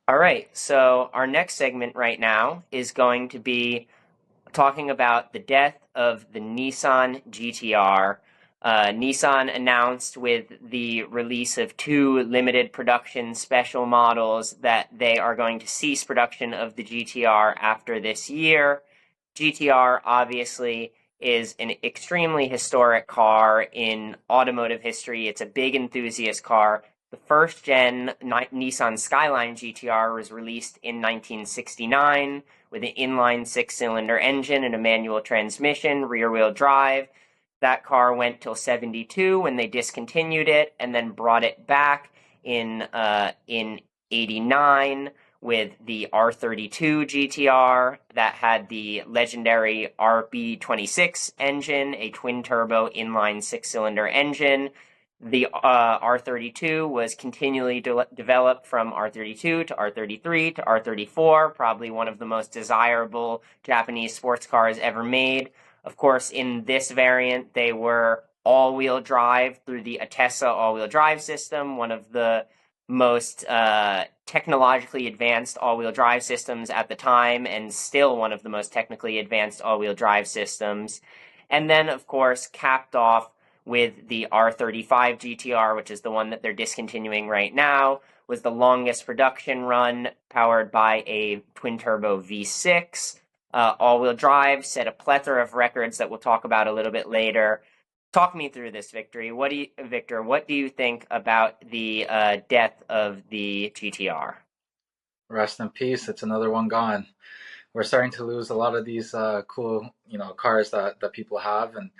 All right, so our next segment right now is going to be talking about the death of the Nissan GTR. Nissan announced with the release of two limited production special models that they are going to cease production of the GTR after this year. GTR obviously is an extremely historic car in automotive history. It's a big enthusiast car. The first gen Nissan Skyline GTR was released in 1969 with an inline six-cylinder engine and a manual transmission, rear-wheel drive. That car went till 72 when they discontinued it and then brought it back in 89 with the R32 GTR that had the legendary RB26 engine, a twin-turbo inline six-cylinder engine. The R32 was continually developed from R32 to R33 to R34, probably one of the most desirable Japanese sports cars ever made. Of course, in this variant, they were all-wheel drive through the Atessa all-wheel drive system, one of the most technologically advanced all-wheel drive systems at the time, and still one of the most technically advanced all-wheel drive systems. And then, of course, capped off with the R35 GTR, which is the one that they're discontinuing right now, was the longest production run, powered by a twin-turbo V6. All-wheel drive, set a plethora of records that we'll talk about a little bit later. Talk me through this, Victor, what do you think about the death of the GTR? Rest in peace. It's another one gone. We're starting to lose a lot of these cool, cars that people have. And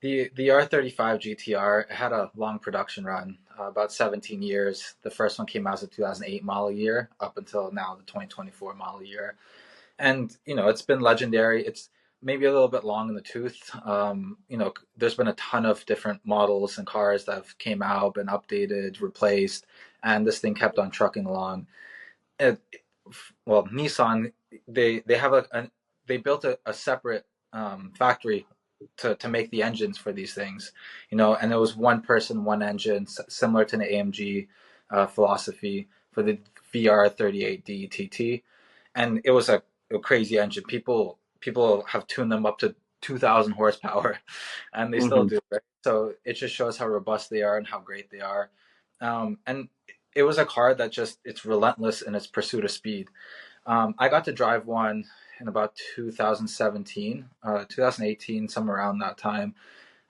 the R35 GTR had a long production run, about 17 years. The first one came out as a 2008 model year, up until now the 2024 model year. And it's been legendary. It's maybe a little bit long in the tooth. There's been a ton of different models and cars that have came out, been updated, replaced, and this thing kept on trucking along. It, well, Nissan, they have they built a separate factory to make the engines for these things, and it was one person, one engine, similar to the AMG philosophy for the VR38 DETT, and it was a crazy engine. People have tuned them up to 2,000 horsepower, and they still Mm-hmm. do. Right? So it just shows how robust they are and how great they are. And it was a car that it's relentless in its pursuit of speed. I got to drive one in about 2017, 2018, somewhere around that time.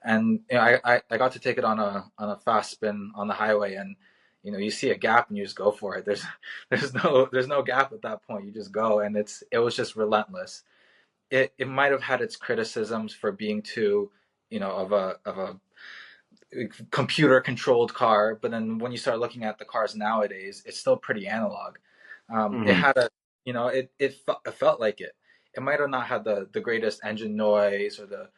And I got to take it on a fast spin on the highway, and you see a gap and you just go for it. There's no gap at that point. You just go, and it was just relentless. It might have had its criticisms for being too, of a computer controlled car, but then when you start looking at the cars nowadays, it's still pretty analog. It Mm-hmm. had it felt like it. It might have not had the greatest engine noise or the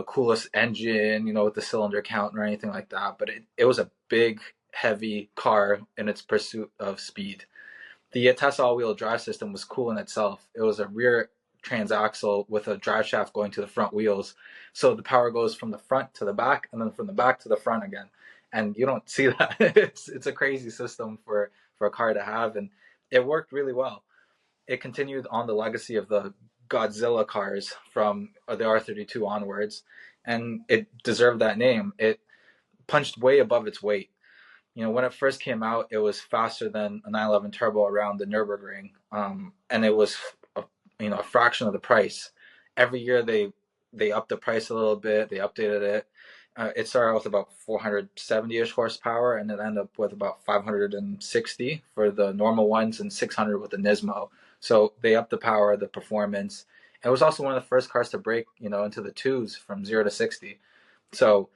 coolest engine, with the cylinder count or anything like that, but it was a big, heavy car in its pursuit of speed. The Tesla all-wheel drive system was cool in itself. It was a rear transaxle with a drive shaft going to the front wheels, so the power goes from the front to the back and then from the back to the front again. And you don't see that. It's a crazy system for a car to have, and it worked really well. It continued on the legacy of the Godzilla cars from the R32 onwards, and it deserved that name. It punched way above its weight. When it first came out, it was faster than a 911 Turbo around the Nürburgring, and it was a fraction of the price. Every year they upped the price a little bit, they updated it. It started with about 470-ish horsepower, and it ended up with about 560 for the normal ones and 600 with the Nismo. So they upped the power, the performance. It was also one of the first cars to break, into the twos from 0 to 60. So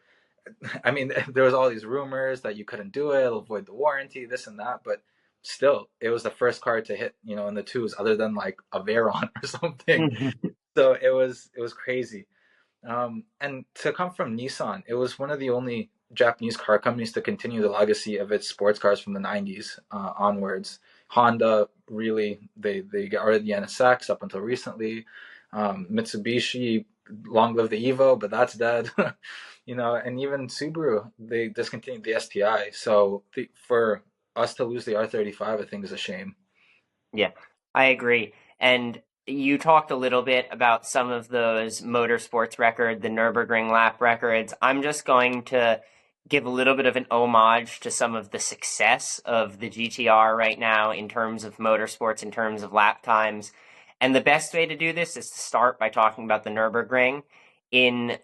I mean, there was all these rumors that you couldn't do it, it'll avoid the warranty, this and that, but still, it was the first car to hit, in the twos, other than like a Veyron or something. So it was crazy. And to come from Nissan, it was one of the only Japanese car companies to continue the legacy of its sports cars from the 90s onwards. Honda really, they got rid of the NSX up until recently. Mitsubishi, long live the Evo, but that's dead. And even Subaru, they discontinued the STI. So for us to lose the R35, I think is a shame. Yeah, I agree. And you talked a little bit about some of those motorsports record, the Nürburgring lap records. I'm just going to give a little bit of an homage to some of the success of the GTR right now in terms of motorsports, in terms of lap times. And the best way to do this is to start by talking about the Nürburgring. In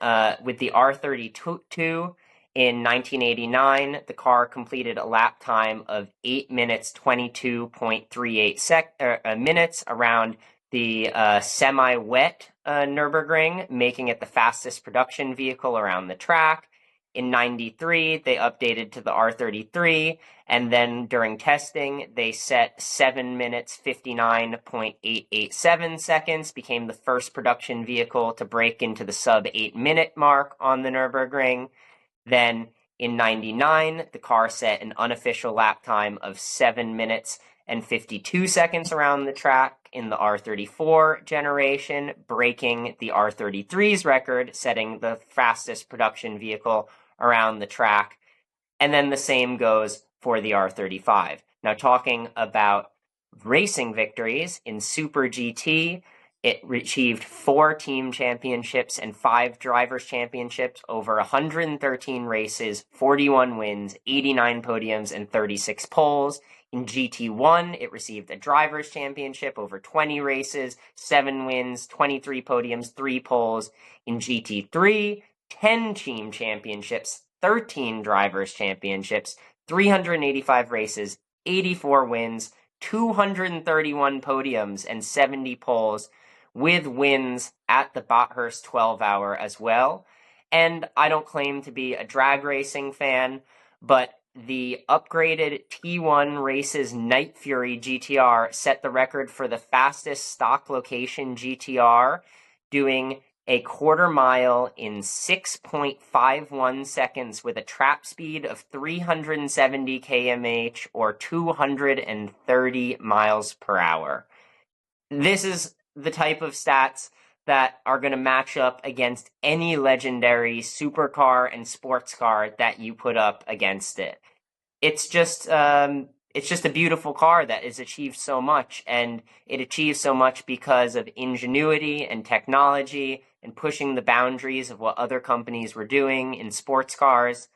with the R32 in 1989, the car completed a lap time of 8 minutes 22.38 minutes around the semi-wet Nürburgring, making it the fastest production vehicle around the track. In 93, they updated to the R33, and then during testing, they set 7 minutes 59.887 seconds, became the first production vehicle to break into the sub 8-minute mark on the Nürburgring. Then in 99, the car set an unofficial lap time of 7 minutes and 52 seconds around the track in the R34 generation, breaking the R33's record, setting the fastest production vehicle around the track. And then the same goes for the R35. Now, talking about racing victories in Super GT, it achieved 4 team championships and 5 drivers' championships over 113 races, 41 wins, 89 podiums, and 36 poles. In GT1, it received a drivers' championship over 20 races, 7 wins, 23 podiums, 3 poles. In GT3, 10 team championships, 13 drivers' championships, 385 races, 84 wins, 231 podiums, and 70 poles, with wins at the Bathurst 12 Hour as well. And I don't claim to be a drag racing fan, but the upgraded T1 Races Night Fury GTR set the record for the fastest stock location GTR, doing a quarter mile in 6.51 seconds with a trap speed of 370 kmh or 230 miles per hour. This is the type of stats that are going to match up against any legendary supercar and sports car that you put up against it. It's just a beautiful car that has achieved so much, and it achieves so much because of ingenuity and technology and pushing the boundaries of what other companies were doing in sports cars.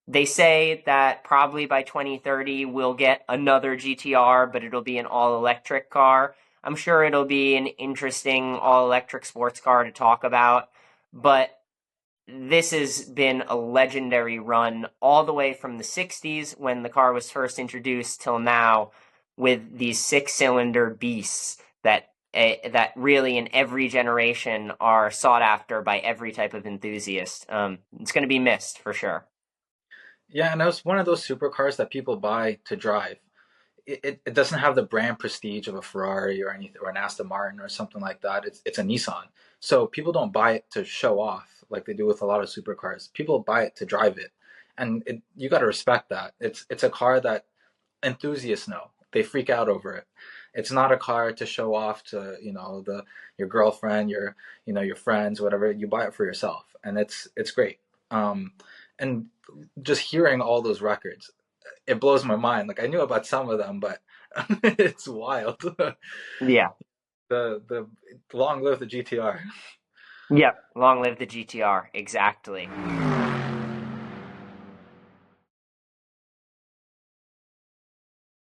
They say that probably by 2030 we'll get another GTR, but it'll be an all-electric car. I'm sure it'll be an interesting all-electric sports car to talk about, but this has been a legendary run all the way from the 60s when the car was first introduced till now, with these 6-cylinder beasts that really in every generation are sought after by every type of enthusiast. It's going to be missed for sure. Yeah, and it was one of those supercars that people buy to drive. It doesn't have the brand prestige of a Ferrari or anything or an Aston Martin or something like that. It's a Nissan. So people don't buy it to show off like they do with a lot of supercars. People buy it to drive it. And you got to respect that. It's a car that enthusiasts know. They freak out over it. It's not a car to show off to, the your girlfriend, your friends, whatever. You buy it for yourself, and it's great. And just hearing all those records, it blows my mind. Like I knew about some of them, but it's wild. Yeah. The long live the GTR. Yep. Long live the GTR. Exactly.